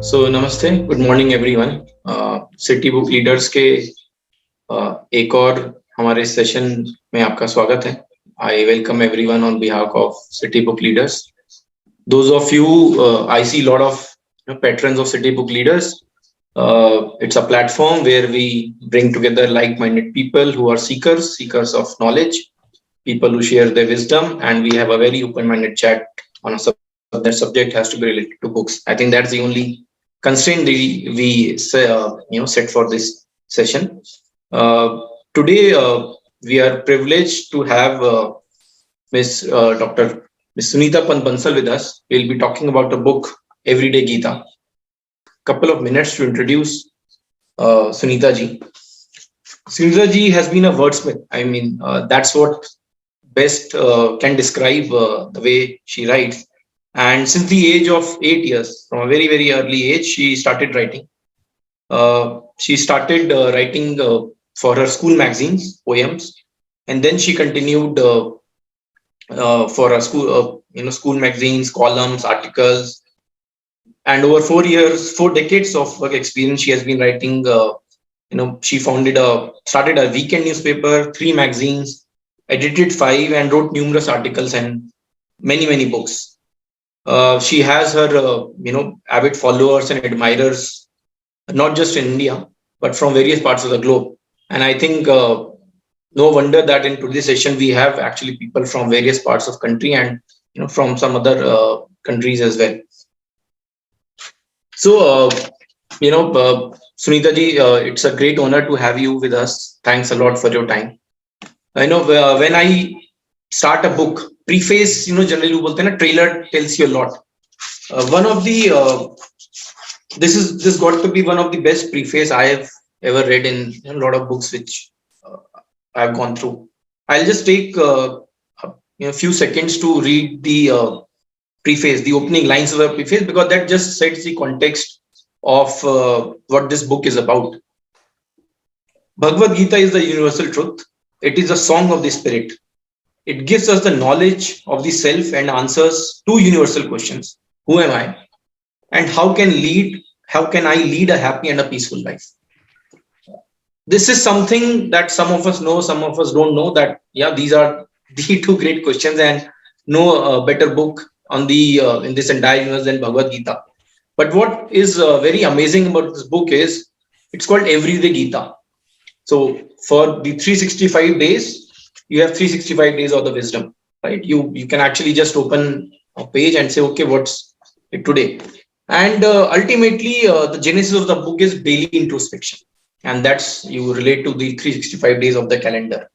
So नमस्ते, good morning everyone. City book leaders के एक और हमारे सेशन में आपका स्वागत है। I welcome everyone on behalf of city book leaders. Those of you, I see a lot of patrons of City Book Leaders. It's a platform where we bring together like-minded people who are seekers of knowledge, people who share their wisdom, and we have a very open-minded chat on a that subject has to be related to books. I think that's the only constraint we set for this session. Today, we are privileged to have Dr. Miss Sunita Pant Bansal with us. We'll be talking about the book Everyday Gita. Couple of minutes to introduce Sunita ji. Sunita ji has been a wordsmith. I mean, that's what best can describe the way she writes. And since the age of 8 years, from a very, very early age, she started writing. She started writing for her school magazines, poems, and then she continued for a school magazines, columns, articles. And over 4 decades of work experience, she has been writing. She started a weekend newspaper, 3 magazines, edited 5, and wrote numerous articles and many, many books. She has her, avid followers and admirers, not just in India, but from various parts of the globe. And I think no wonder that in today's session, we have actually people from various parts of country and, from some other countries as well. So, Sunita ji, it's a great honor to have you with us. Thanks a lot for your time. I know when I start a book, preface, generally bolte hain na, trailer tells you a lot. One of the this got to be one of the best preface I have ever read in a lot of books which I've gone through. I'll just take a few seconds to read the preface, the opening lines of the preface, because that just sets the context of what this book is about. Bhagavad Gita is the universal truth. It is a song of the spirit. It gives us the knowledge of the self and answers 2 universal questions. Who am I? And how can I lead a happy and a peaceful life? This is something that some of us know, some of us don't know, that, these are the 2 great questions, and no better book on the in this entire universe than Bhagavad Gita. But what is very amazing about this book is it's called Everyday Gita. So for the 365 days, you have 365 days of the wisdom, right? You can actually just open a page and say, okay, what's it today? And ultimately, the genesis of the book is daily introspection. And that's, you relate to the 365 days of the calendar.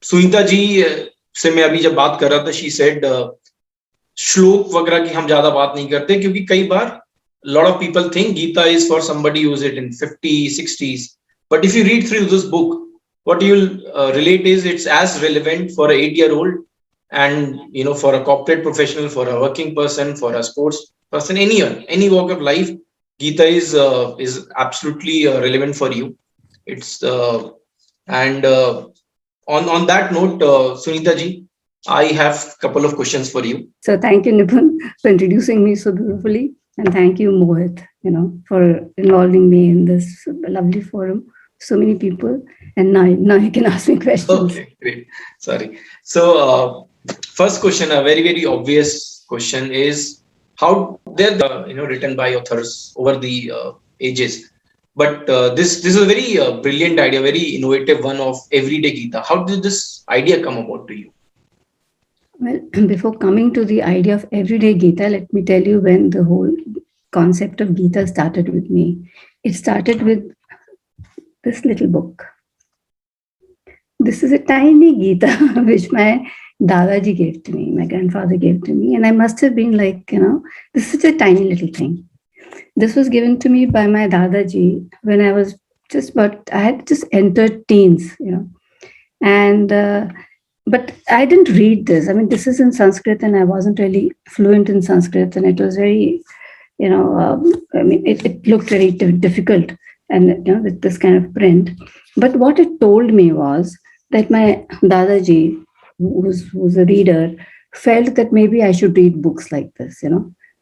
Sunita ji से मैं अभी जब बात कर रहा था, she said, श्लोक वगैरह की हम ज्यादा बात नहीं करते, क्योंकि कई बार lot of people think Gita is for somebody who's it in 50s, 60s. But if you read through this book, what you'll relate is it's as relevant for an 8-year-old and, for a corporate professional, for a working person, for a sports person, anyone, any walk of life, Gita is absolutely relevant for you. It's and on that note, Sunita ji, I have a couple of questions for you. So thank you, Nipun, for introducing me so beautifully. And thank you, Mohit, for involving me in this lovely forum. So many people. And now you can ask me questions. Okay, great. Sorry. So first question, a very, very obvious question is how they're written by authors over the ages. But this is a very brilliant idea, very innovative one of Everyday Gita. How did this idea come about to you? Well, before coming to the idea of Everyday Gita, let me tell you when the whole concept of Gita started with me. It started with this little book. This is a tiny Gita which my Dadaji gave to me, my grandfather gave to me. And I must have been like, this is a tiny little thing. This was given to me by my Dadaji when I was I had just entered teens, And, but I didn't read this. I mean, this is in Sanskrit and I wasn't really fluent in Sanskrit. And it was very, it looked very difficult and, with this kind of print. But what it told me was that my Dadaji, who's a reader, felt that maybe I should read books like this,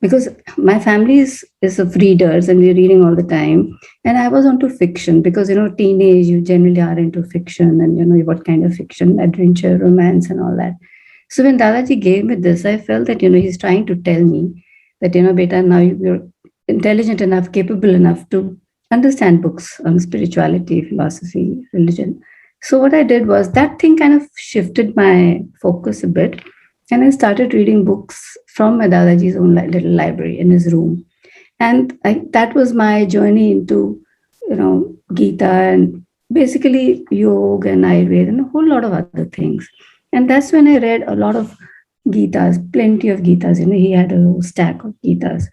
because my family is of readers and we're reading all the time. And I was onto fiction because, teenage, you generally are into fiction and, what kind of fiction, adventure, romance, and all that. So when Dadaji gave me this, I felt that, he's trying to tell me that, beta, now you're intelligent enough, capable enough to understand books on spirituality, philosophy, religion. So what I did was that thing kind of shifted my focus a bit. And I started reading books from my Dadaji's own little library in his room. And that was my journey into, Gita and basically yoga and Ayurveda and a whole lot of other things. And that's when I read a lot of Gitas, plenty of Gitas. He had a whole stack of Gitas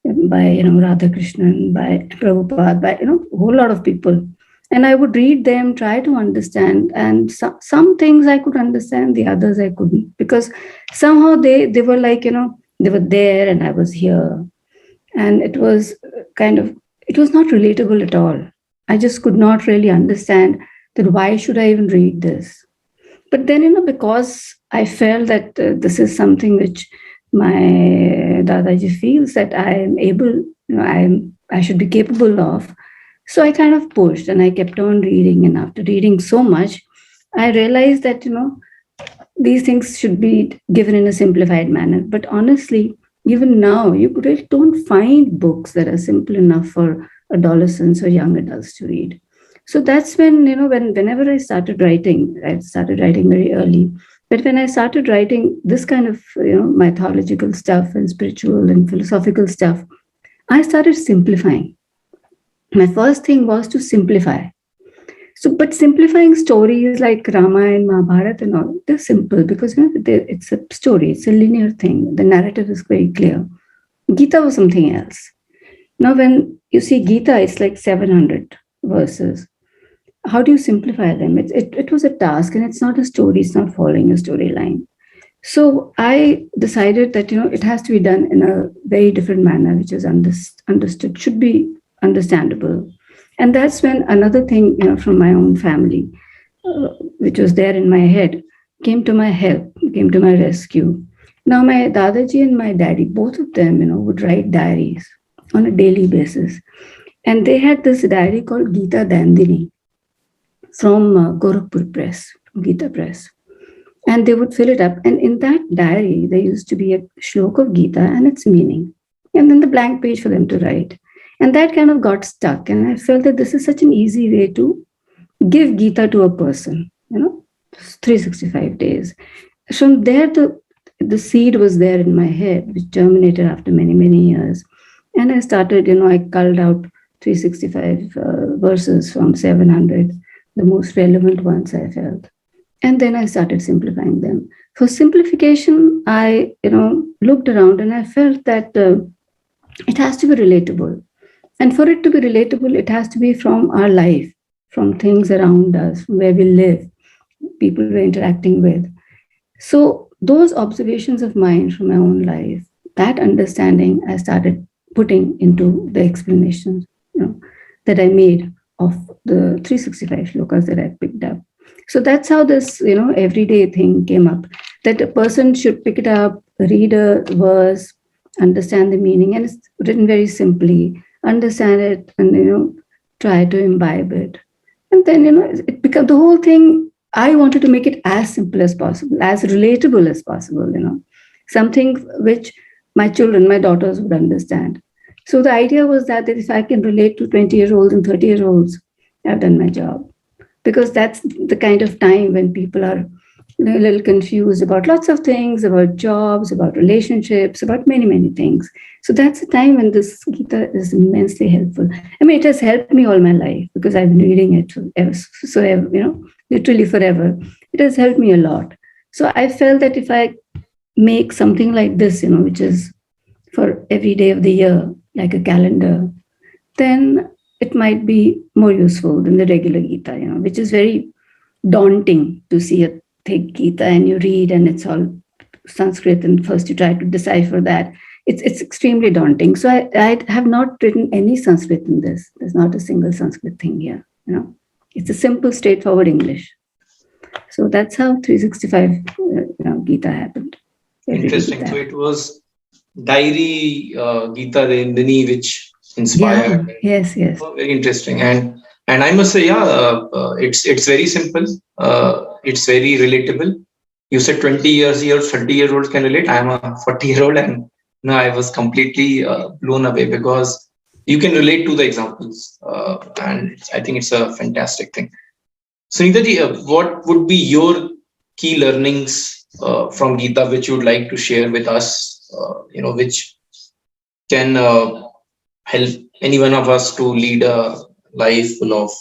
by, Radha Krishnan, by Prabhupada, by, a whole lot of people. And I would read them, try to understand. And some things I could understand, the others I couldn't. Because somehow they were like, they were there and I was here. And it was it was not relatable at all. I just could not really understand that why should I even read this? But then, because I felt that this is something which my Dadaji feels that I am able, I should be capable of. So I kind of pushed and I kept on reading. And after reading so much, I realized that, these things should be given in a simplified manner. But honestly, even now, you really don't find books that are simple enough for adolescents or young adults to read. So that's when, whenever I started writing very early. But when I started writing this kind of, mythological stuff and spiritual and philosophical stuff, I started simplifying. My first thing was to simplify. So, but simplifying stories like Ramayana, Mahabharata, and all, they're simple because it's a story, it's a linear thing. The narrative is very clear. Gita was something else. Now, when you see Gita, it's like 700 verses. How do you simplify them? It was a task, and it's not a story, it's not following a storyline. So I decided that, it has to be done in a very different manner, which is understood, should be understandable. And that's when another thing, from my own family, which was there in my head, came to my help, came to my rescue. Now, my Dadaji and my daddy, both of them, would write diaries on a daily basis. And they had this diary called Gita Dandini from Gorakhpur Press, Gita Press. And they would fill it up. And in that diary, there used to be a shlok of Gita and its meaning, and then the blank page for them to write. And that kind of got stuck. And I felt that this is such an easy way to give Gita to a person, 365 days. From there, the seed was there in my head, which germinated after many, many years. And I started, I culled out 365 verses from 700, the most relevant ones I felt. And then I started simplifying them. For simplification, I, looked around and I felt that it has to be relatable. And for it to be relatable, it has to be from our life, from things around us, from where we live, people we're interacting with. So those observations of mine from my own life, that understanding, I started putting into the explanations, that I made of the 365 shlokas that I picked up. So that's how this, everyday thing came up, that a person should pick it up, read a verse, understand the meaning, and it's written very simply, understand it, and, try to imbibe it. And then, it became the whole thing. I wanted to make it as simple as possible, as relatable as possible, something which my children, my daughters would understand. So the idea was that if I can relate to 20-year-olds and 30-year-olds, I've done my job. Because that's the kind of time when people are a little confused about lots of things, about jobs, about relationships, about many, many things. So that's the time when this Gita is immensely helpful. I mean, it has helped me all my life because I've been reading it literally forever. It has helped me a lot. So I felt that if I make something like this, which is for every day of the year, like a calendar, then it might be more useful than the regular Gita, which is very daunting to see a thick Gita and you read and it's all Sanskrit and first you try to decipher that. It's extremely daunting. So I have not written any Sanskrit in this. There's not a single Sanskrit thing here. It's a simple, straightforward English. So that's how 365 Gita happened. Interesting. So it was diary Gita the Indini, which Yeah, inspired. yes, yes. Oh, very interesting, and I must say, yeah, it's very simple. It's very relatable. You said 20 years, 30-year-olds can relate. I am a 40-year-old, and no, I was completely blown away because you can relate to the examples, and I think it's a fantastic thing. Sunita ji, what would be your key learnings from Gita, which you would like to share with us? Which can help any one of us to lead a life full of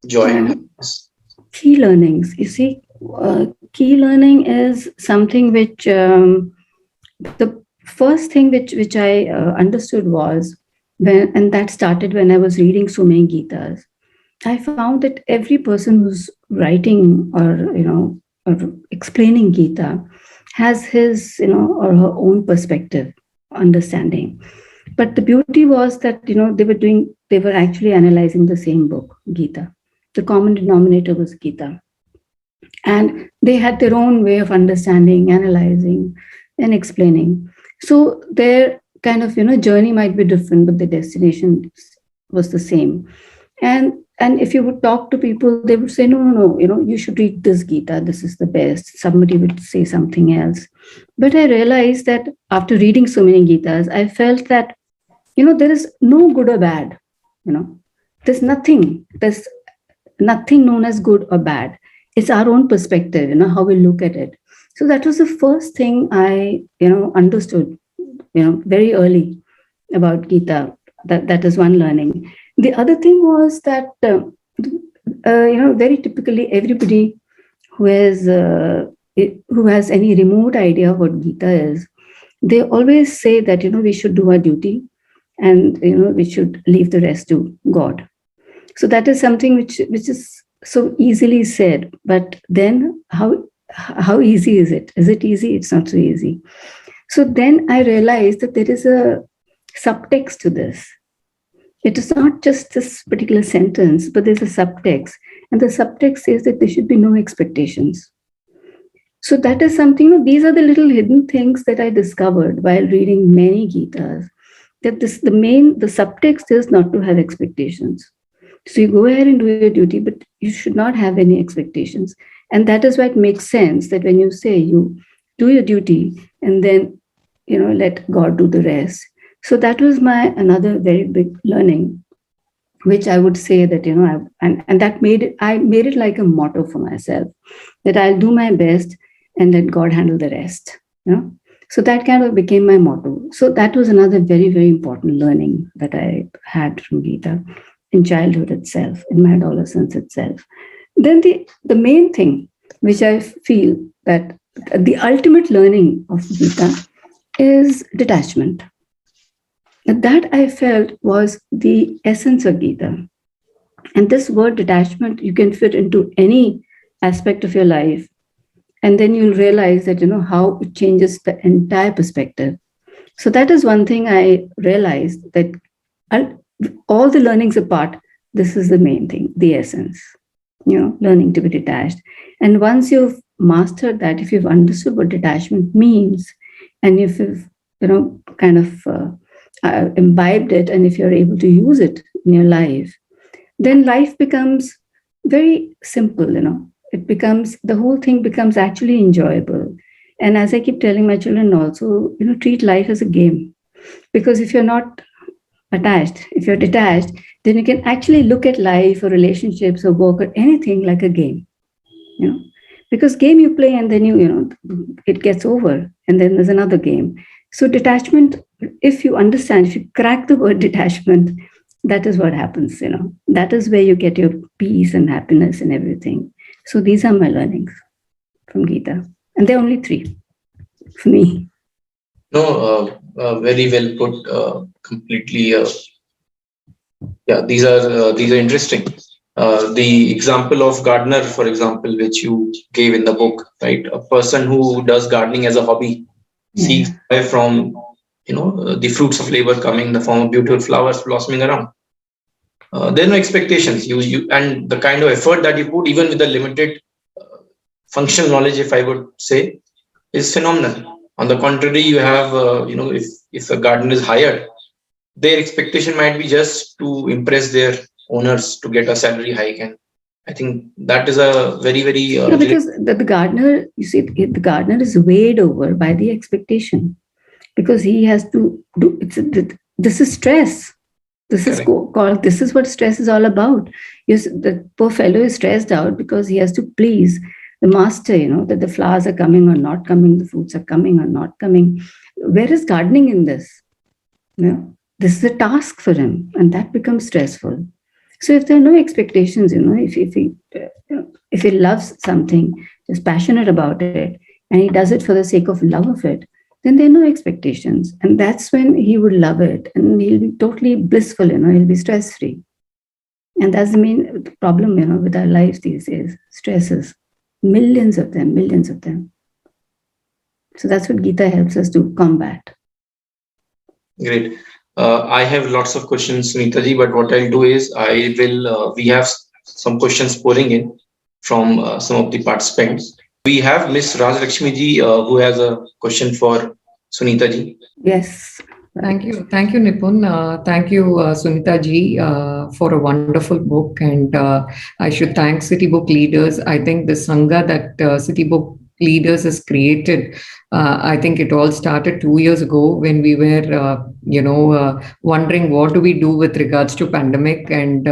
joy and Uh, happiness. Key learnings. You see, key learning is something which the first thing which I understood was and that started when I was reading so many Gitas. I found that every person who's writing or explaining Gita has his or her own perspective, understanding. But the beauty was that they were actually analyzing the same book, Gita. The common denominator was Gita, and they had their own way of understanding, analyzing, and explaining. So their kind of journey might be different, but the destination was the same. And if you would talk to people, they would say, no, no, no, you should read this Gita, this is the best. Somebody would say something else. But I realized that after reading so many Gitas, I felt that there is no good or bad. you know there's nothing known as good or bad. It's our own perspective, how we look at it. So that was the first thing I understood very early about Gita. That is one learning. The other thing was that very typically everybody who has who has any remote idea of what Gita is, they always say that we should do our duty, and we should leave the rest to God. So that is something which is so easily said, but then how easy is it? Is it easy? It's not so easy. So then I realized that there is a subtext to this. It is not just this particular sentence, but there's a subtext. And the subtext says that there should be no expectations. So that is something, these are the little hidden things that I discovered while reading many Gitas. That the subtext is not to have expectations. So you go ahead and do your duty, but you should not have any expectations. And that is why it makes sense that when you say you do your duty and then let God do the rest. So that was my another very big learning, which I would say that and that I made it like a motto for myself, that I'll do my best and let God handle the rest. So that kind of became my motto. So that was another very, very important learning that I had from Gita in childhood itself, in my adolescence itself. Then the main thing which I feel that the ultimate learning of Gita is detachment. That I felt was the essence of Gita. And this word detachment, you can fit into any aspect of your life. And then you'll realize that, how it changes the entire perspective. So that is one thing I realized, that all the learnings apart, this is the main thing, the essence, learning to be detached. And once you've mastered that, if you've understood what detachment means, and if you've, kind of imbibed it, and if you're able to use it in your life, then life becomes very simple, It becomes, the whole thing becomes actually enjoyable. And as I keep telling my children also, treat life as a game. Because if you're not attached, if you're detached, then you can actually look at life or relationships or work or anything like a game. Because game you play and then it gets over and then there's another game. So detachment, if you understand, if you crack the word detachment, that is what happens. That is where you get your peace and happiness and everything. So these are my learnings from Gita, and there are only 3 for me. No, very well put. Completely. Yeah, these are interesting. The example of gardener, for example, which you gave in the book, right? A person who does gardening as a hobby seeks Yeah. joy from the fruits of labor coming in the form of beautiful flowers blossoming around. There are no expectations. You and the kind of effort that you put, even with the limited functional knowledge, if I would say, is phenomenal. On the contrary, you have, if a gardener is hired, their expectation might be just to impress their owners to get a salary hike. And I think that is a very, very, No, because the gardener, you see, the gardener is weighed over by the expectation because he has to do. This is stress. This is correct. called. This is what stress is all about. Yes, the poor fellow is stressed out because he has to please the master. That the flowers are coming or not coming, the fruits are coming or not coming. Where is gardening in this? This is a task for him, and that becomes stressful. So if there are no expectations, if he loves something, is passionate about it, and he does it for the sake of love of it, then there are no expectations, and that's when he would love it, and he'll be totally blissful. He'll be stress free, and that's the main problem. With our lives these days, stresses, millions of them, millions of them. So that's what Gita helps us to combat. Great. I have lots of questions, Sunita ji, but what I'll do is we have some questions pouring in from some of the participants. We have Miss Raj Lakshmi ji who has a question for Sunita ji. Yes. Thank you, Nipun. Thank you, Sunita ji, for a wonderful book. And I should thank City Book Leaders. I think the Sangha that City Book Leaders has created, I think it all started 2 years ago when we were, wondering what do we do with regards to pandemic. And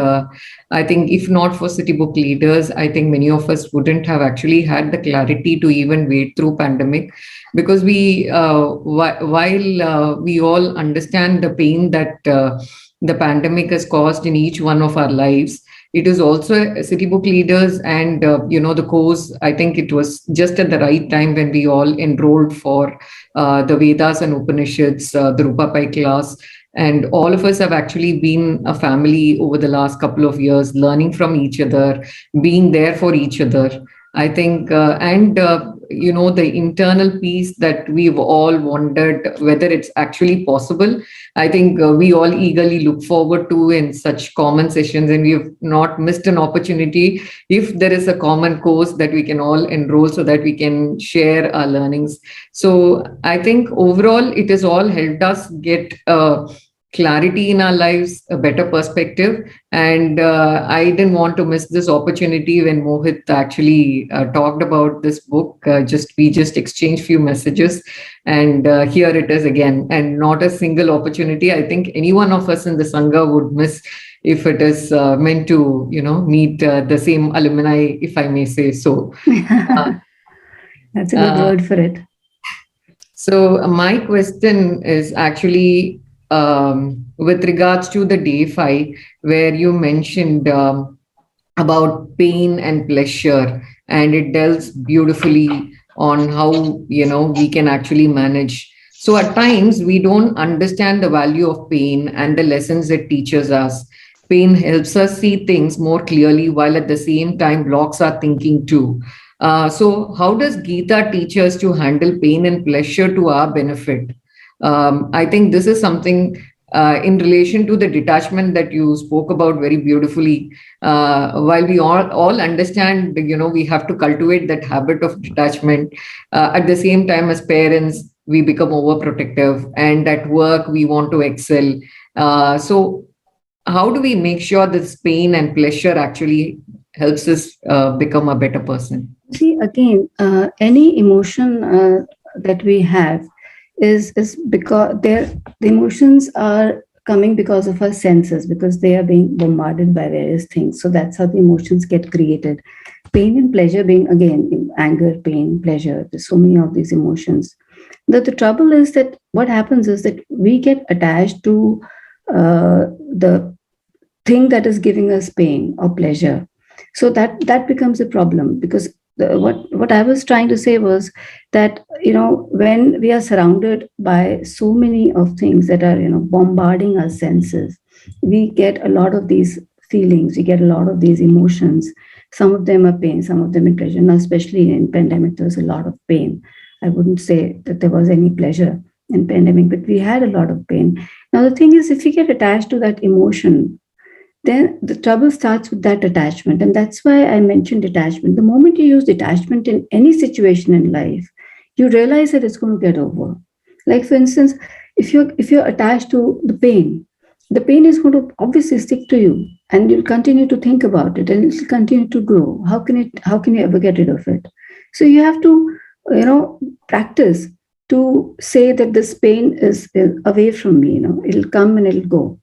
I think if not for City Book Leaders, I think many of us wouldn't have actually had the clarity to even wade through pandemic, because we, while we all understand the pain that the pandemic has caused in each one of our lives, it is also City Book Leaders and, the course. I think it was just at the right time when we all enrolled for the Vedas and Upanishads, the Rupapai class. And all of us have actually been a family over the last couple of years, learning from each other, being there for each other. I think, the internal peace that we've all wondered whether it's actually possible. I think we all eagerly look forward to in such common sessions, and we have not missed an opportunity if there is a common course that we can all enroll so that we can share our learnings. So I think overall, it has all helped us get clarity in our lives, a better perspective. And I didn't want to miss this opportunity when Mohit actually talked about this book. We just exchanged few messages, and here it is again, and not a single opportunity I think any one of us in the Sangha would miss if it is meant to, meet the same alumni, if I may say so. That's a good word for it. So my question is actually, with regards to the day 5, where you mentioned about pain and pleasure, and it delves beautifully on how, we can actually manage. So at times we don't understand the value of pain and the lessons it teaches us. Pain helps us see things more clearly, while at the same time blocks our thinking too. So how does Gita teach us to handle pain and pleasure to our benefit? I think this is something in relation to the detachment that you spoke about very beautifully. While we all understand, we have to cultivate that habit of detachment. At the same time, as parents, we become overprotective, and at work, we want to excel. So how do we make sure this pain and pleasure actually helps us become a better person? See, again, any emotion that we have is because the emotions are coming because of our senses, because they are being bombarded by various things. So that's how the emotions get created. Pain and pleasure being, again, anger, pain, pleasure. There's so many of these emotions. The trouble is that what happens is that we get attached to the thing that is giving us pain or pleasure. So that becomes a problem, because what I was trying to say was that, when we are surrounded by so many of things that are, bombarding our senses, we get a lot of these feelings, we get a lot of these emotions. Some of them are pain, some of them are pleasure. Now, especially in pandemic, there was a lot of pain. I wouldn't say that there was any pleasure in pandemic, but we had a lot of pain. Now, the thing is, if we get attached to that emotion, then the trouble starts with that attachment. And that's why I mentioned detachment. The moment you use detachment in any situation in life, you realize that it's going to get over. Like for instance, if you're attached to the pain is going to obviously stick to you, and you'll continue to think about it, and it'll continue to grow. How can you ever get rid of it? So you have to, practice to say that this pain is away from me. It'll come and it'll go.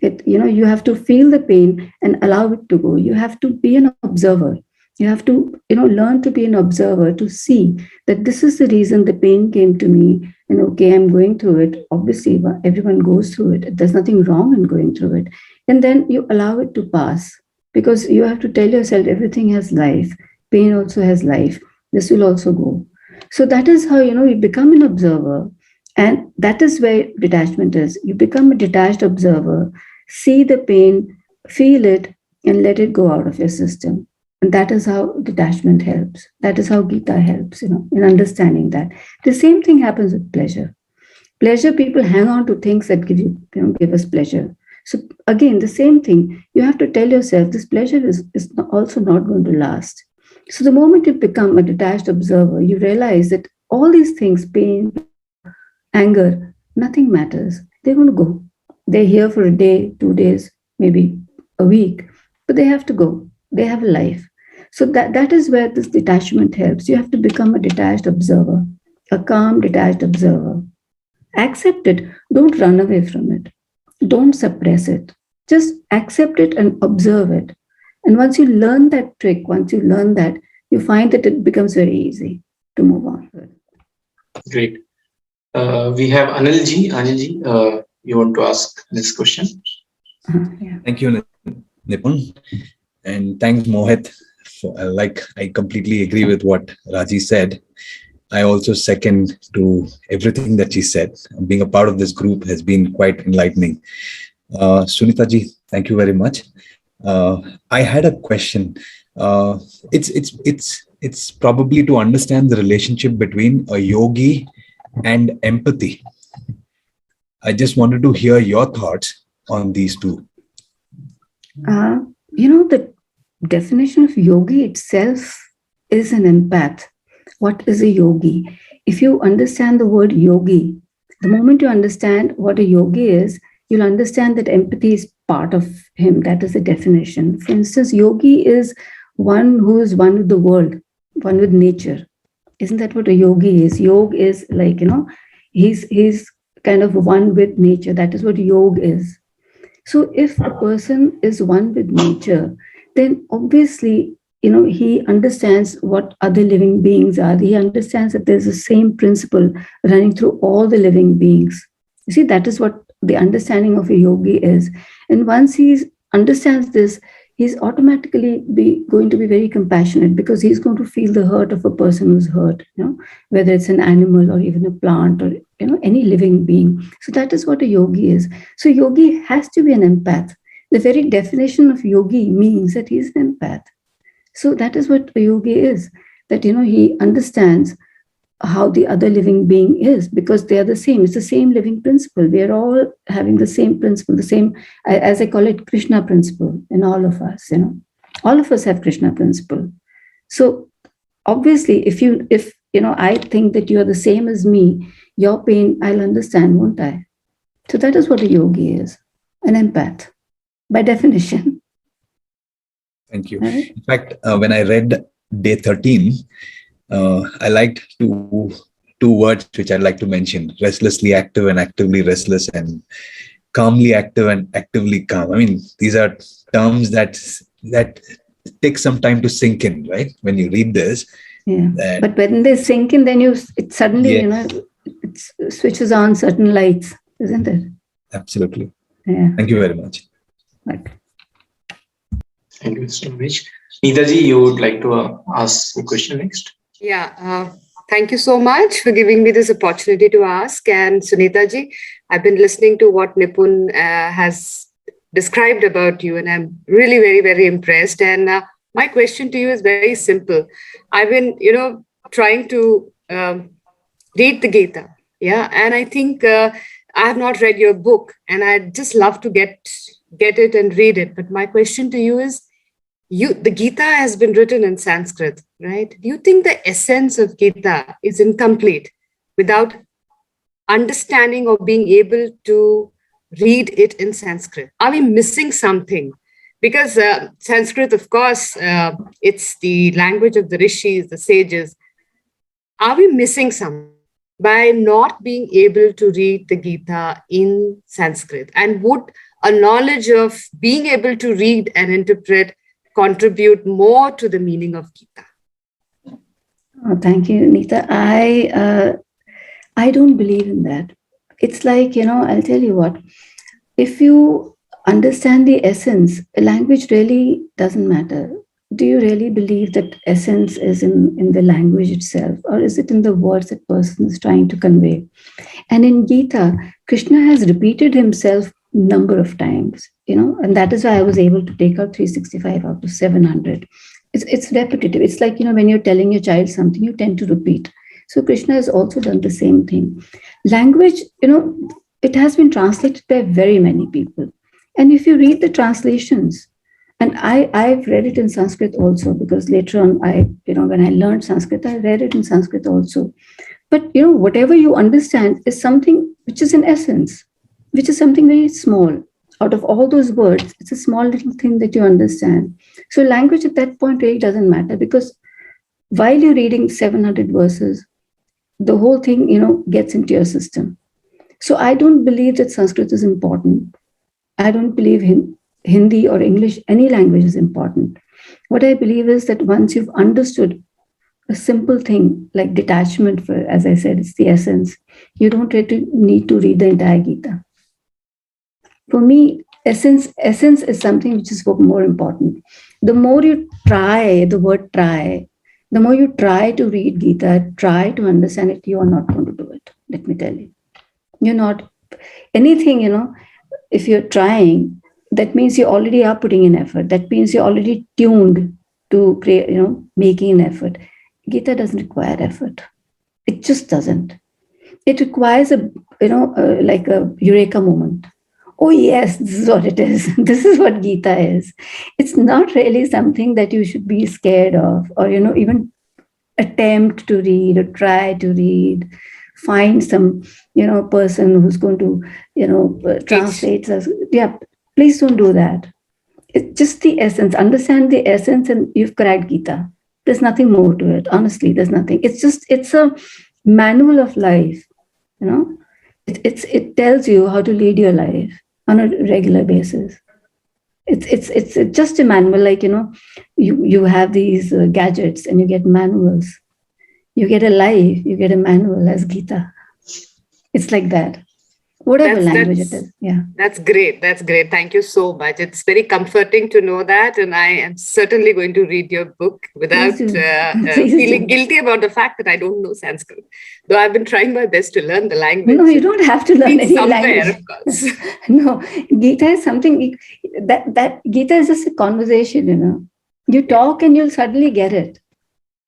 You have to feel the pain and allow it to go. You have to be an observer. You have to, learn to be an observer, to see that this is the reason the pain came to me, and okay, I'm going through it. Obviously, everyone goes through it. There's nothing wrong in going through it. And then you allow it to pass, because you have to tell yourself everything has life. Pain also has life. This will also go. So that is how, you become an observer. And that is where detachment is. You become a detached observer, see the pain, feel it, and let it go out of your system. And that is how detachment helps. That is how Gita helps, in understanding that. The same thing happens with pleasure. Pleasure, people hang on to things that give us pleasure. So again, the same thing. You have to tell yourself this pleasure is also not going to last. So the moment you become a detached observer, you realize that all these things, pain, anger, nothing matters. They're going to go. They're here for a day, 2 days, maybe a week, but they have to go. They have a life. So that is where this detachment helps. You have to become a detached observer, a calm, detached observer. Accept it. Don't run away from it. Don't suppress it. Just accept it and observe it. And once you learn that trick, once you learn that, you find that it becomes very easy to move on. Great. We have Anilji. Anilji, you want to ask this question? Yeah. Thank you, Nipun. And thanks, Mohit. I completely agree with what Raji said. I also second to everything that she said. Being a part of this group has been quite enlightening. Sunita ji, thank you very much. I had a question. It's probably to understand the relationship between a yogi and empathy. I just wanted to hear your thoughts on these two. The definition of yogi itself is an empath. What is a yogi? If you understand the word yogi, the moment you understand what a yogi is, you'll understand that empathy is part of him. That is the definition. For instance, yogi is one who is one with the world, one with nature. Isn't that what a yogi is? Yoga is like, he's kind of one with nature. That is what yoga is. So if a person is one with nature, then obviously, he understands what other living beings are. He understands that there's the same principle running through all the living beings. You see, that is what the understanding of a yogi is. And once he understands this, he's automatically going to be very compassionate, because he's going to feel the hurt of a person who's hurt, whether it's an animal or even a plant or, any living being. So that is what a yogi is. So yogi has to be an empath. The very definition of yogi means that he's an empath. So that is what a yogi is, that, he understands how the other living being is, because they are the same. It's the same living principle. We are all having the same principle, the same, as I call it, Krishna principle in all of us. All of us have Krishna principle. So obviously, if I think that you are the same as me, your pain I'll understand, won't I? So that is what a yogi is, an empath, by definition. Thank you. Right? In fact, when I read day 13, I liked two words which I'd like to mention: restlessly active and actively restless, and calmly active and actively calm. I mean, these are terms that take some time to sink in, right? When you read this. Yeah. But when they sink in, then it suddenly, it switches on certain lights, isn't it? Absolutely. Yeah. Thank you very much. Right. Thank you so much. Neetaji, you would like to ask a question next? Yeah. Thank you so much for giving me this opportunity to ask. And Sunita ji, I've been listening to what Nipun has described about you, and I'm really very, very impressed. And my question to you is very simple. I've been, trying to read the Gita. Yeah. And I think I have not read your book, and I'd just love to get it and read it. But my question to you is, the Gita has been written in Sanskrit. right? Do you think the essence of Gita is incomplete without understanding or being able to read it in Sanskrit? Are we missing something? Because Sanskrit, of course, it's the language of the rishis, the sages. Are we missing something by not being able to read the Gita in Sanskrit? And would a knowledge of being able to read and interpret contribute more to the meaning of Gita? Oh, thank you, Nita. I don't believe in that. It's like, I'll tell you what, if you understand the essence, language really doesn't matter. Do you really believe that essence is in the language itself, or is it in the words that person is trying to convey? And in Gita, Krishna has repeated himself number of times, and that is why I was able to take out 365 out of 700. It's repetitive. It's like, when you're telling your child something, you tend to repeat. So Krishna has also done the same thing. Language, it has been translated by very many people. And if you read the translations, and I've read it in Sanskrit also, because later on, when I learned Sanskrit, I read it in Sanskrit also. But, whatever you understand is something which is in essence, which is something very small. Out of all those words, it's a small little thing that you understand. So language at that point really doesn't matter, because while you're reading 700 verses, the whole thing, gets into your system. So I don't believe that Sanskrit is important. I don't believe Hindi or English, any language is important. What I believe is that once you've understood a simple thing like detachment, as I said, it's the essence, you don't really need to read the entire Gita. For me, essence is something which is more important. The more you try, the word try, the more you try to read Gita, try to understand it, you are not going to do it. Let me tell you. You're not. Anything, if you're trying, that means you already are putting in effort. That means you're already tuned to create, making an effort. Gita doesn't require effort. It just doesn't. It requires like a eureka moment. Oh yes, this is what it is. This is what Gita is. It's not really something that you should be scared of, or even attempt to read or try to read. Find some person who's going to translate us. Yeah, please don't do that. It's just the essence. Understand the essence, and you've cracked Gita. There's nothing more to it. Honestly, there's nothing. It's a manual of life. It tells you how to lead your life on a regular basis. It's just a manual. Like you have these gadgets, and you get manuals. You get a life. You get a manual as Gita. It's like that. Whatever language it is. Yeah. That's great. That's great. Thank you so much. It's very comforting to know that. And I am certainly going to read your book without feeling guilty about the fact that I don't know Sanskrit. Though I've been trying my best to learn the language. No, you don't have to learn any language. Of course. No, Gita is something that Gita is just a conversation, You talk and you'll suddenly get it.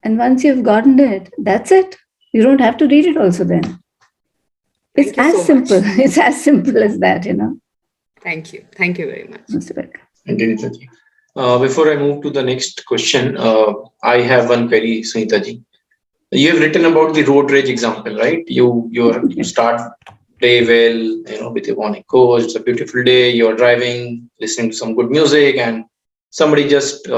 And once you've gotten it, that's it. You don't have to read it also then. It's as simple. It's as simple as that, Thank you. Thank you very much. Mr. Beck. Before I move to the next question, I have one query, Sunita ji. You have written about the road rage example, right? You start day well, with your morning coach. It's a beautiful day. You're driving, listening to some good music, and somebody just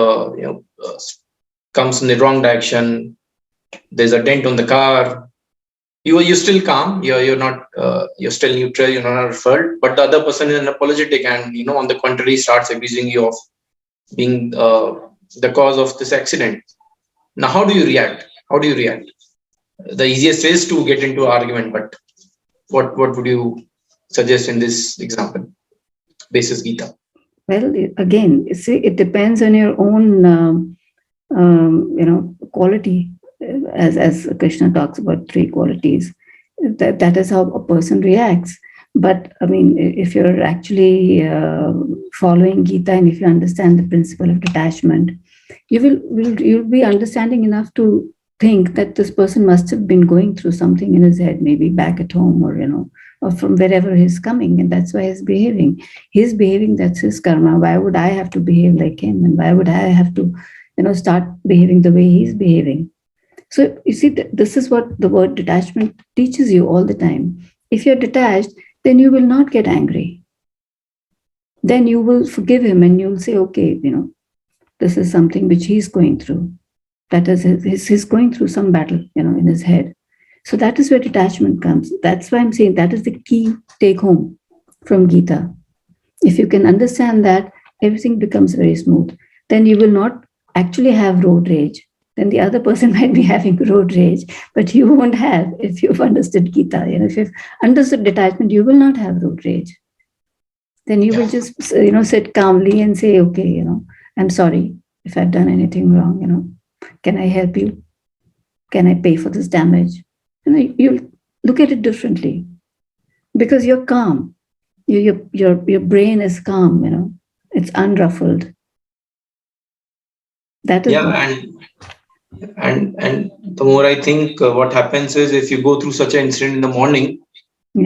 comes in the wrong direction. There's a dent on the car. You're still calm. You're not. You're still neutral. You're not hurt. But the other person is apologetic, and on the contrary, starts accusing you of being the cause of this accident. Now, how do you react? The easiest way is to get into argument. But what would you suggest in this example, basis Gita? Well, again, see, it depends on your own, quality. As Krishna talks about 3 qualities, that is how a person reacts. But I mean, if you're actually following Gita, and if you understand the principle of detachment, you'll be understanding enough to think that this person must have been going through something in his head, maybe back at home, or from wherever he's coming, and that's why he's behaving. He's behaving, that's his karma. Why would I have to behave like him? And why would I have to start behaving the way he's behaving. So you see, this is what the word detachment teaches you all the time. If you're detached, then you will not get angry. Then you will forgive him and you'll say, okay, this is something which he's going through. That is, he's going through some battle, in his head. So that is where detachment comes. That's why I'm saying that is the key take home from Gita. If you can understand that, everything becomes very smooth. Then you will not actually have road rage. Then the other person might be having road rage, but you won't have if you've understood Gita. If you've understood detachment, you will not have road rage. Then you will just, sit calmly and say, okay, I'm sorry if I've done anything wrong. Can I help you? Can I pay for this damage? You'll look at it differently because you're calm. Your brain is calm. It's unruffled. That is and the more I think, what happens is if you go through such an incident in the morning, it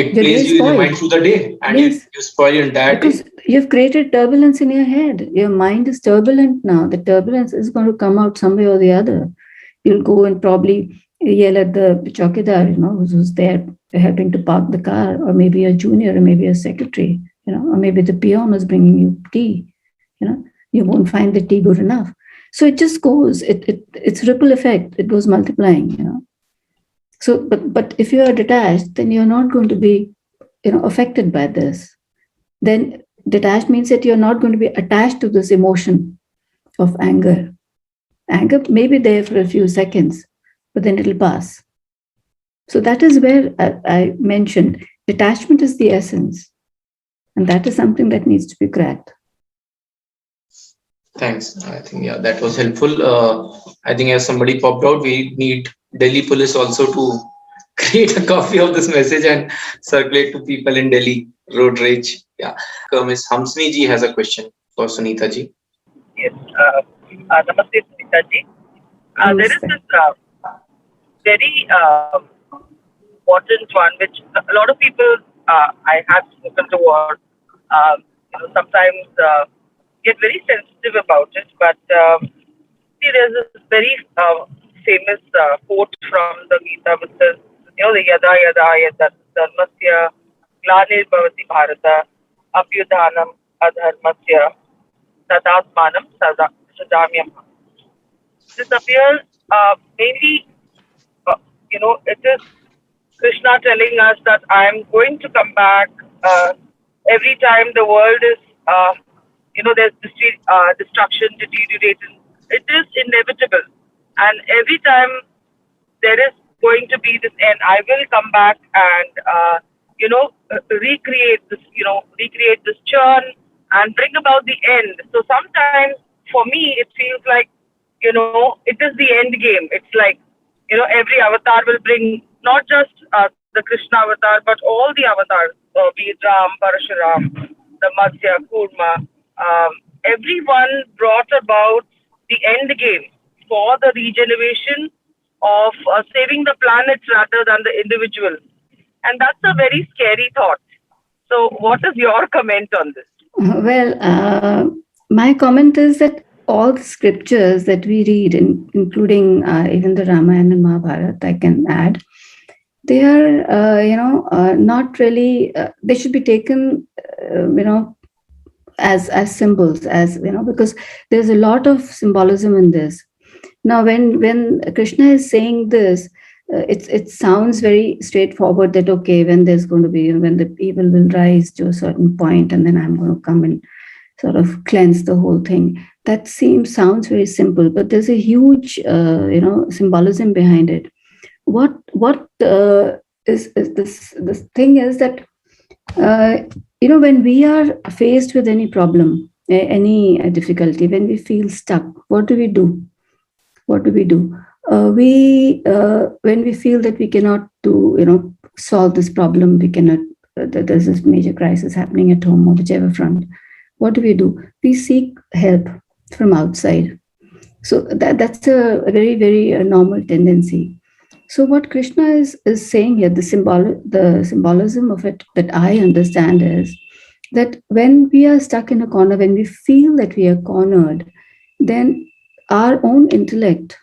your plays you in your mind through the day, and you spoil your entire because day. You've created turbulence in your head. Your mind is turbulent now. The turbulence is going to come out some way or the other. You'll go and probably yell at the chowkidar, who's there helping to park the car, or maybe a junior, or maybe a secretary, or maybe the peon is bringing you tea. You won't find the tea good enough. So it just goes. It's ripple effect. It goes multiplying. So, but if you are detached, then you're not going to be, affected by this. Then detached means that you're not going to be attached to this emotion of anger. Anger may be there for a few seconds, but then it'll pass. So that is where I mentioned detachment is the essence. And that is something that needs to be cracked. Thanks. I think, that was helpful. I think as somebody popped out, we need Delhi police also to create a copy of this message and circulate to people in Delhi. Road rage. Yeah. Ms. Hamsini ji has a question for Sunita ji. Yes. Namaste, Sunita ji. There is this very important one which a lot of people I have spoken to or sometimes get very sensitive about it. But see, there's this very famous quote from the Gita which says, the yada yada yada dharmasya glanir bhavati bharata abhyudhanam adharmasya tadatmanam sadamyam. This appears mainly, it is Krishna telling us that I am going to come back every time the world is, there's destruction, deterioration. It is inevitable. And every time there is going to be this end, I will come back and, recreate this churn and bring about the end. So sometimes for me, it feels like, it is the end game. It's like, every avatar will bring not just the Krishna avatar, but all the avatars, be it Ram, Parashuram, the Matsya, Kurma. Everyone brought about the end game for the regeneration of saving the planet rather than the individual. And that's a very scary thought. So what is your comment on this? Well, my comment is that all the scriptures that we read, including even the Ramayana and Mahabharata, I can add, they are, not really, they should be taken, as symbols, because there's a lot of symbolism in this. Now, when Krishna is saying this, it sounds very straightforward that, okay, when there's going to be, when the evil will rise to a certain point, and then I'm going to come and sort of cleanse the whole thing. That sounds very simple, but there's a huge, symbolism behind it. What is this thing is that, when we are faced with any problem, any difficulty, when we feel stuck, what do we do? What do we do? When we feel that we cannot solve this problem, we cannot, there's this major crisis happening at home or whichever front, what do? We seek help from outside. So that's a very, very normal tendency. So what Krishna is saying here, the symbolism of it that I understand is that when we are stuck in a corner, when we feel that we are cornered, then our own intellect,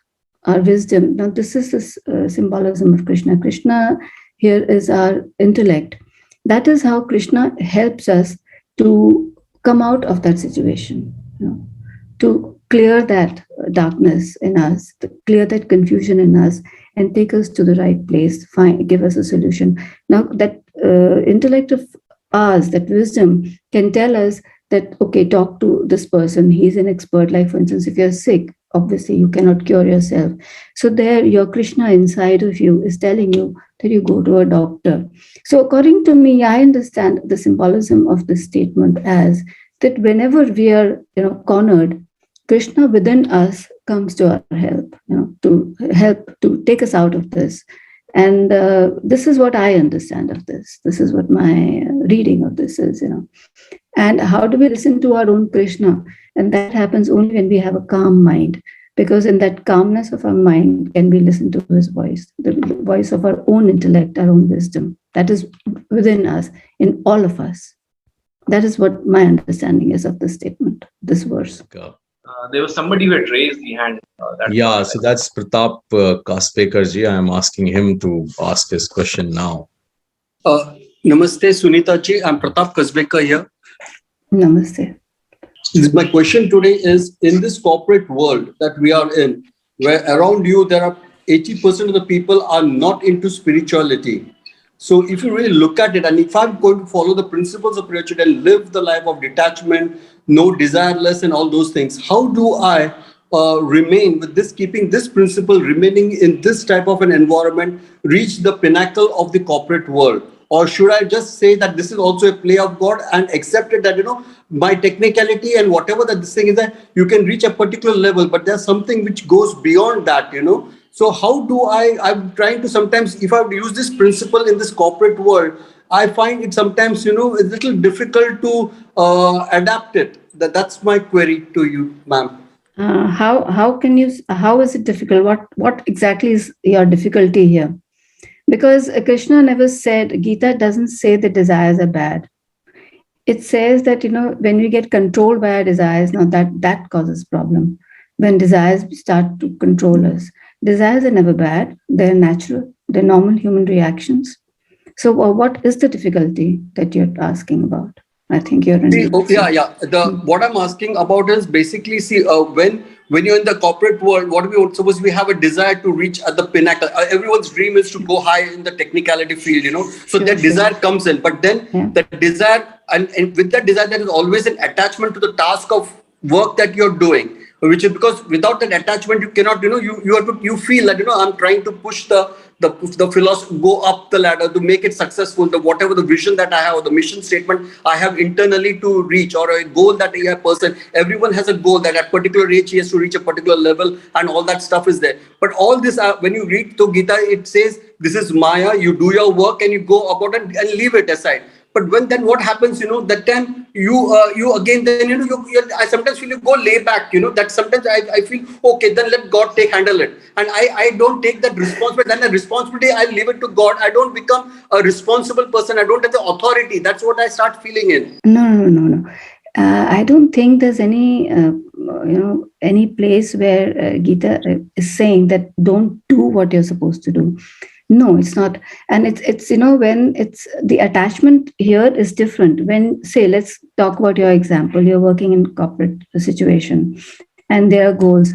our wisdom. Now, this is the symbolism of Krishna. Krishna here is our intellect. That is how Krishna helps us to come out of that situation, to clear that darkness in us, to clear that confusion in us, and take us to the right place, give us a solution. Now, that intellect of ours, that wisdom, can tell us that, okay, talk to this person, he's an expert. Like, for instance, if you're sick, obviously you cannot cure yourself. So there, your Krishna inside of you is telling you that you go to a doctor. So according to me, I understand the symbolism of this statement as that whenever we are, cornered, Krishna within us comes to our help, to help to take us out of this. And this is what I understand of this. This is what my reading of this is, And how do we listen to our own Krishna? And that happens only when we have a calm mind, because in that calmness of our mind can we listen to his voice, the voice of our own intellect, our own wisdom. That is within us, in all of us. That is what my understanding is of this statement, this verse. There was somebody who had raised the hand. So that's Pratap Kaspekarji. I am asking him to ask his question now. Namaste, Sunita ji. I'm Pratap Kasbekar here. Namaste. My question today is, in this corporate world that we are in, where around you there are 80% of the people are not into spirituality. So if you really look at it, and if I'm going to follow the principles of spirituality and live the life of detachment, no desireless and all those things, how do I remain with this, keeping this principle, remaining in this type of an environment, reach the pinnacle of the corporate world? Or should I just say that this is also a play of God and accept it that, my technicality and whatever that this thing is, that you can reach a particular level, but there's something which goes beyond that, So how do I'm trying to sometimes, if I use this principle in this corporate world, I find it sometimes, a little difficult to adapt it. That's my query to you, ma'am. How is it difficult? What exactly is your difficulty here? Because Krishna never said, Gita doesn't say that desires are bad. It says that, when we get controlled by our desires, now that causes problem. When desires start to control us. Desires are never bad. They're natural. They're normal human reactions. So what is the difficulty that you're asking about? I think you're... What I'm asking about is basically, when you're in the corporate world, suppose we have a desire to reach at the pinnacle. Everyone's dream is to go high in the technicality field, So that desire comes in. But then the desire, and with that desire, there is always an attachment to the task of work that you're doing. Which is because without that attachment, you cannot, you feel that, I'm trying to push the philosophy, go up the ladder to make it successful, whatever the vision that I have or the mission statement I have internally to reach, or a goal that a person, everyone has a goal that at particular age he has to reach a particular level, and all that stuff is there. But all this, when you read the Gita, it says, this is Maya, you do your work and you go about it and leave it aside. But then what happens, that time you again, then, I sometimes feel you go lay back, that sometimes I feel, okay, then let God handle it. And I don't take that responsibility. Then the responsibility, I leave it to God. I don't become a responsible person. I don't have the authority. That's what I start feeling in. No. I don't think there's any, any place where Gita is saying that don't do what you're supposed to do. No, it's not. And it's when it's the attachment here is different. When, say, let's talk about your example. You're working in corporate situation and there are goals.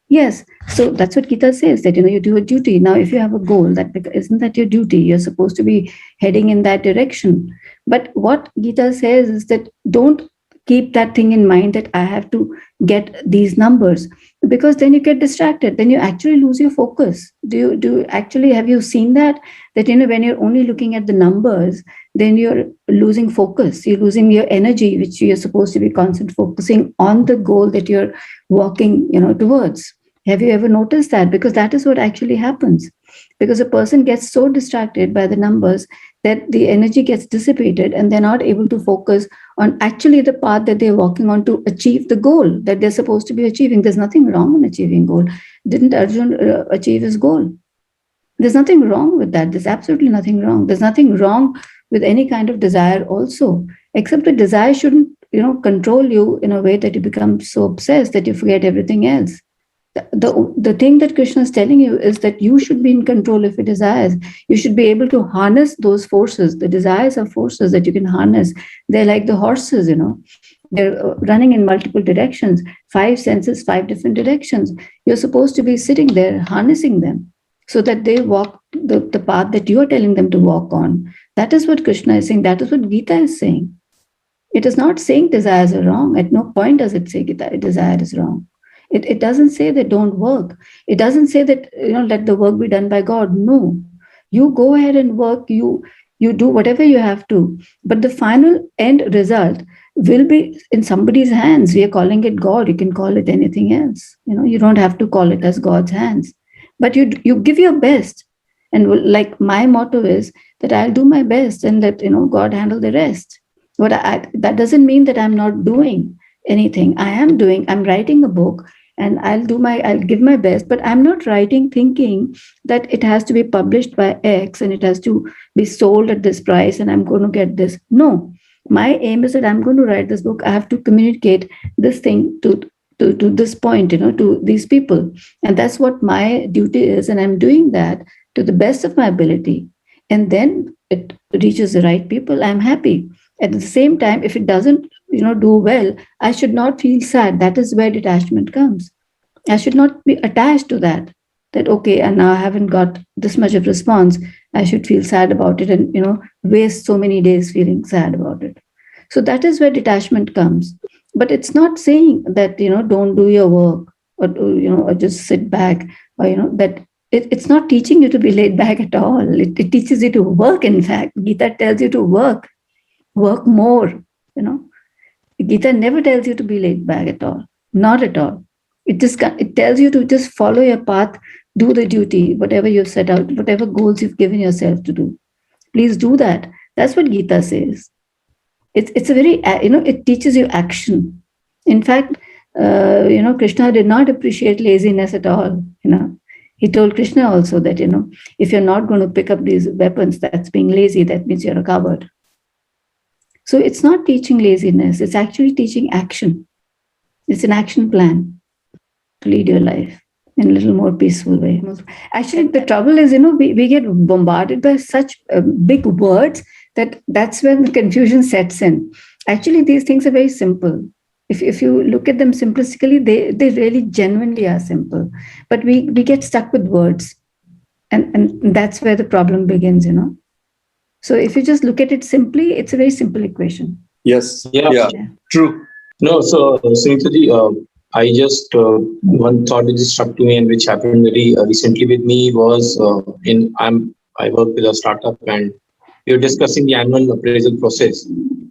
Yes. So that's what Gita says, that, you do a duty. Now, if you have a goal, isn't that your duty? You're supposed to be heading in that direction. But what Gita says is that don't keep that thing in mind that I have to get these numbers, because then you get distracted. Then you actually lose your focus. Have you seen that when you're only looking at the numbers, then you're losing focus. You're losing your energy, which you're supposed to be constantly focusing on the goal that you're walking, towards. Have you ever noticed that? Because that is what actually happens. Because a person gets so distracted by the numbers that the energy gets dissipated and they're not able to focus on actually the path that they're walking on to achieve the goal that they're supposed to be achieving. There's nothing wrong in achieving goal. Didn't Arjun achieve his goal? There's nothing wrong with that. There's absolutely nothing wrong. There's nothing wrong with any kind of desire also, except the desire shouldn't, control you in a way that you become so obsessed that you forget everything else. The thing that Krishna is telling you is that you should be in control of your desires. You should be able to harness those forces. The desires are forces that you can harness. They're like the horses, they're running in multiple directions, 5 senses, 5 different directions. You're supposed to be sitting there harnessing them so that they walk the path that you are telling them to walk on. That is what Krishna is saying. That is what Gita is saying. It is not saying desires are wrong. At no point does it say desire is wrong. It doesn't say that don't work. It doesn't say that let the work be done by God. No, you go ahead and work. You do whatever you have to. But the final end result will be in somebody's hands. We are calling it God. You can call it anything else. You don't have to call it as God's hands. But you give your best. And like my motto is that I'll do my best and let God handle the rest. But that doesn't mean that I'm not doing anything. I am doing. I'm writing a book. And I'll give my best, but I'm not writing thinking that it has to be published by X and it has to be sold at this price and I'm going to get this. No, my aim is that I'm going to write this book. I have to communicate this thing to this point, to these people. And that's what my duty is. And I'm doing that to the best of my ability. And then it reaches the right people. I'm happy. At the same time, if it doesn't do well, I should not feel sad. That is where detachment comes. I should not be attached to that okay, and now I haven't got this much of response. I should feel sad about it and waste so many days feeling sad about it. So that is where detachment comes. But it's not saying that don't do your work or just sit back or that it's not teaching you to be laid back at all. It teaches you to work. In fact, Gita tells you to work more. Gita never tells you to be laid back at all. Not at all. It tells you to just follow your path, do the duty, whatever you've set out, whatever goals you've given yourself to do. Please do that. That's what Gita says. It's a very, it teaches you action. In fact, Krishna did not appreciate laziness at all. He told Krishna also that, if you're not going to pick up these weapons, that's being lazy. That means you're a coward. So it's not teaching laziness. It's actually teaching action. It's an action plan to lead your life in a little more peaceful way. Actually, the trouble is, we get bombarded by such big words that's when the confusion sets in. Actually, these things are very simple. If you look at them simplistically, they really genuinely are simple. But we get stuck with words. And that's where the problem begins, So if you just look at it simply, it's a very simple equation. Yes. Yeah. True. No, so Sunita ji, I just one thought that just struck to me and which happened very recently with me was I work with a startup and we were discussing the annual appraisal process.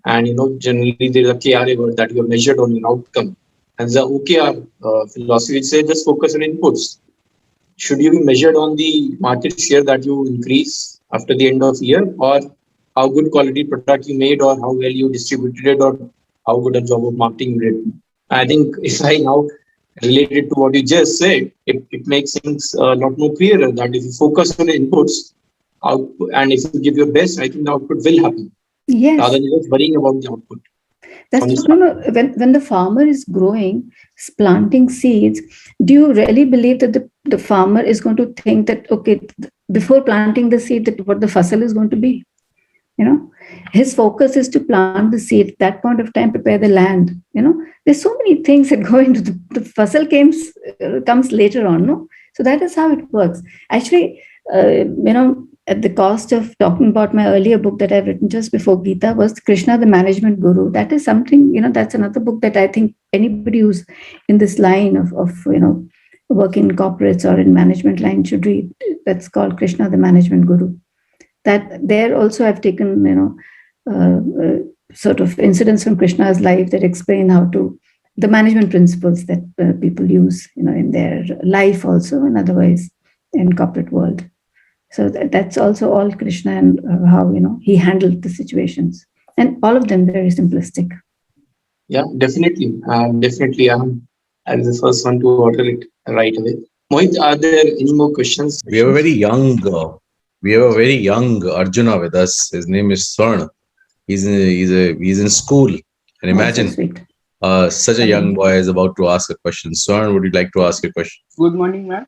And generally there's a KRA word that you are measured on an outcome. And the OKR philosophy says just focus on inputs. Should you be measured on the market share that you increase after the end of the year, or how good quality product you made, or how well you distributed it, or how good a job of marketing you did? I think if I now relate it to what you just said, it makes things a lot more clearer that if you focus on the inputs and if you give your best, I think the output will happen. Yes. Rather than just worrying about the output. That's when the farmer is growing, planting seeds, do you really believe that the farmer is going to think that, okay, before planting the seed, that what the fasal is going to be? His focus is to plant the seed, at that point of time, prepare the land. There's so many things that go into the fasal comes later on, no? So that is how it works. Actually, at the cost of talking about my earlier book that I've written just before Gita was Krishna, the Management Guru. That is something, that's another book that I think anybody who's in this line of work in corporates or in management line should read. That's called Krishna, the Management Guru. That there also I've taken, sort of incidents from Krishna's life that explain how to, the management principles that people use, in their life also and otherwise in corporate world. So that's also all Krishna and how, he handled the situations. And all of them very simplistic. Yeah, definitely. Definitely. I'm the first one to order it right away. Mohit, are there any more questions? We have a very young Arjuna with us. His name is Swarna. He's in school. And imagine, Such a young boy is about to ask a question. Swan, would you like to ask a question? Good morning, ma'am.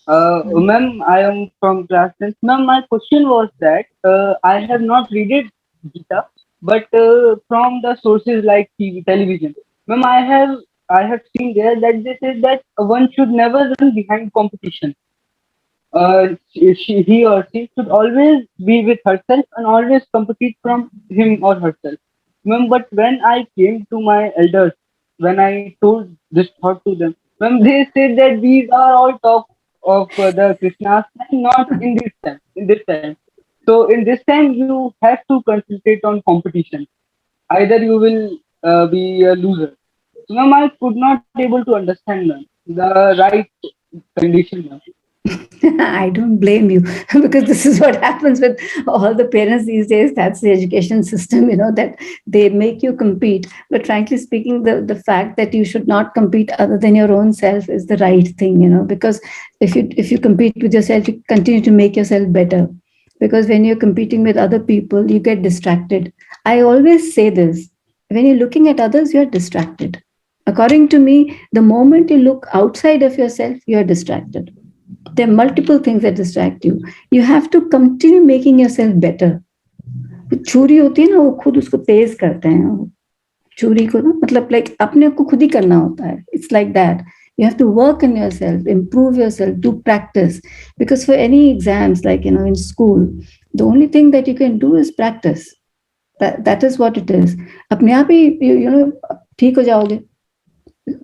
Ma'am, I am from class 10th. Ma'am, my question was that I have not read it Gita, but from the sources like TV, television. Ma'am, I have seen there that they say that one should never run behind competition. He or she should always be with herself and always compete from him or herself. Ma'am, but when I came to my elders, when I told this thought to them, ma'am, they said that these are all talk of the Krishna's and not in this time. In this time, so in this time you have to concentrate on competition. Either you will be a loser. So, ma'am, I could not able to understand, ma'am, the right condition, ma'am. I don't blame you because this is what happens with all the parents these days. That's the education system, that they make you compete. But frankly speaking, the fact that you should not compete other than your own self is the right thing, because if you compete with yourself, you continue to make yourself better. Because when you're competing with other people, you get distracted. I always say this, when you're looking at others, you're distracted. According to me, the moment you look outside of yourself, you're distracted. There are multiple things that distract you. You have to continue making yourself better. छुरी होती है ना, वो खुद उसको तेज करते हैं. छुरी को ना, मतलब like अपने को खुद ही करना होता है. It's like that. You have to work on yourself, improve yourself, do practice. Because for any exams, like in school, the only thing that you can do is practice. That is what it is. अपने आप ही ठीक हो जाओगे.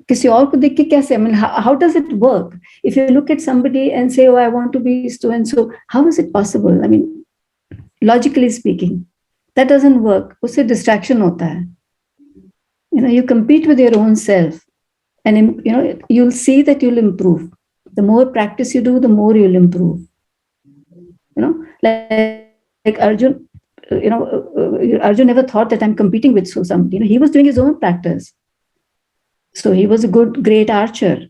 किसी और को देख के कैसे? I mean, how does it work? If you look at somebody and say, "Oh, I want to be so and so," how is it possible? I mean, logically speaking, that doesn't work. उससे distraction होता है. You compete with your own self, and you'll see that you'll improve. The more practice you do, the more you'll improve. Like Arjun. Arjun never thought that I'm competing with somebody. He was doing his own practice. So he was a great archer.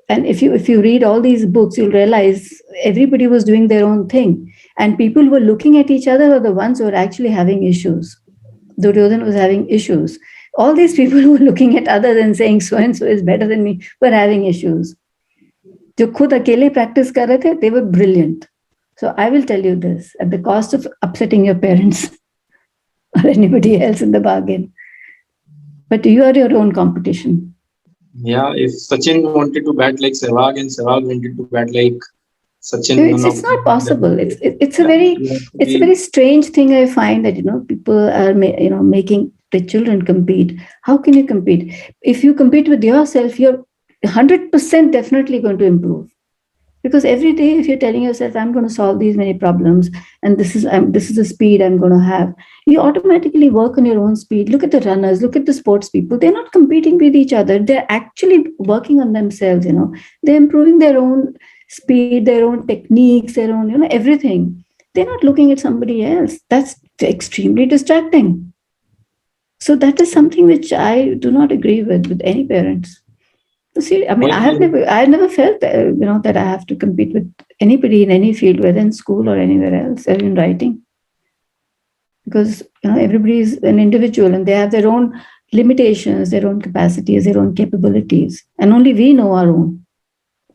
And if you read all these books, you'll realize everybody was doing their own thing. And people who were looking at each other were the ones who were actually having issues. Duryodhan was having issues. All these people who were looking at others and saying so-and-so is better than me were having issues. जो खुद अकेले practice कर रहे थे, they were brilliant. So I will tell you this, at the cost of upsetting your parents or anybody else in the bargain. But you are your own competition. Yeah, if Sachin wanted to bat like Sehwag and Sehwag wanted to bat like Sachin, it's not possible. It's a very strange thing. I find that people are making the children compete. How can you compete? If you compete with yourself, you're 100% definitely going to improve. Because every day, if you're telling yourself, "I'm going to solve these many problems, and this is the speed I'm going to have," you automatically work on your own speed. Look at the runners, look at the sports people. They're not competing with each other. They're actually working on themselves. They're improving their own speed, their own techniques, their own everything. They're not looking at somebody else. That's extremely distracting. So that is something which I do not agree with any parents. See, I mean, I never felt that I have to compete with anybody in any field, whether in school or anywhere else, or in writing, because everybody is an individual and they have their own limitations, their own capacities, their own capabilities, and only we know our own,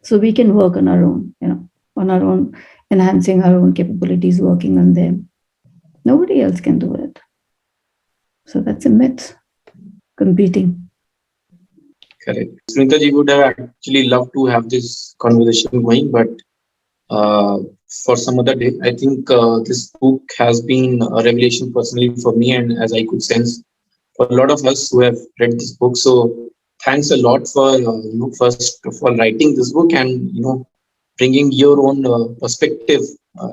so we can work on our own, on our own, enhancing our own capabilities, working on them. Nobody else can do it. So that's a myth. Competing. Correct. Sunita ji would have actually loved to have this conversation going, but for some other day. I think this book has been a revelation personally for me, and as I could sense for a lot of us who have read this book. So thanks a lot for first of all writing this book and bringing your own perspective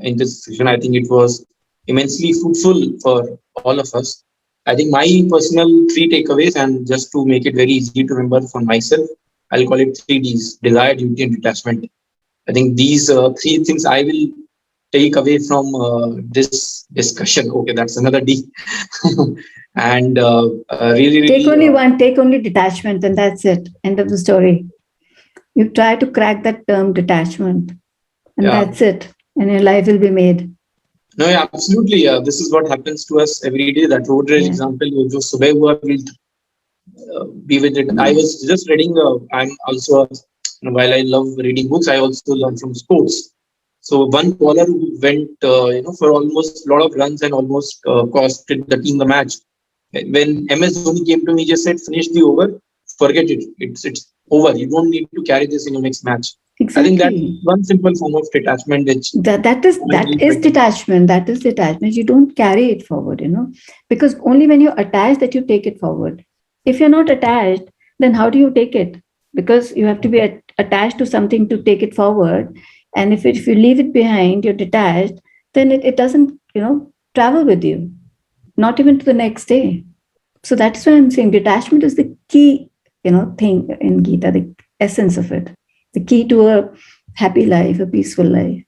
in this session. I think it was immensely fruitful for all of us. I think my personal 3 takeaways, and just to make it very easy to remember for myself, I'll call it 3 Ds: desire, duty, and detachment. I think these 3 things I will take away from this discussion. Okay, that's another D. And really, take only one, take only detachment, and that's it. End of the story. You try to crack that term detachment, and that's it. And your life will be made. No, yeah, absolutely. This is what happens to us every day. That road rage example, जो सुबह हुआ be with it. I was just reading. I'm also, while I love reading books, I also learn from sports. So one bowler who went, for almost a lot of runs and almost costed the team the match. When MS Dhoni came to me, just said, "Finish the over, forget it. It's over. You don't need to carry this in your next match." Exactly. I think that's one simple form of detachment. Which that is detachment. That is detachment. You don't carry it forward, because only when you're attached that you take it forward. If you're not attached, then how do you take it? Because you have to be attached to something to take it forward. And if you leave it behind, you're detached, then it doesn't, travel with you, not even to the next day. So that's why I'm saying detachment is the key, thing in Gita, the essence of it, the key to a happy life, a peaceful life.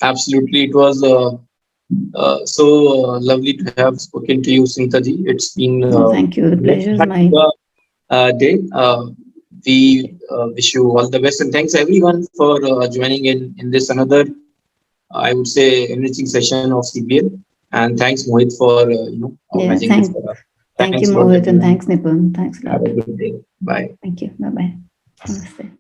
Absolutely, it was so lovely to have spoken to you, Sunita ji. It's been thank you. The pleasure is mine. Day. We wish you all the best, and thanks everyone for joining in this another, I would say, enriching session of CPL. And thanks Mohit for organizing this for us. Thank you, Mohit, and thanks Nipun. Thanks a lot. Have a good day. Bye. Thank you. Bye bye. Namaste.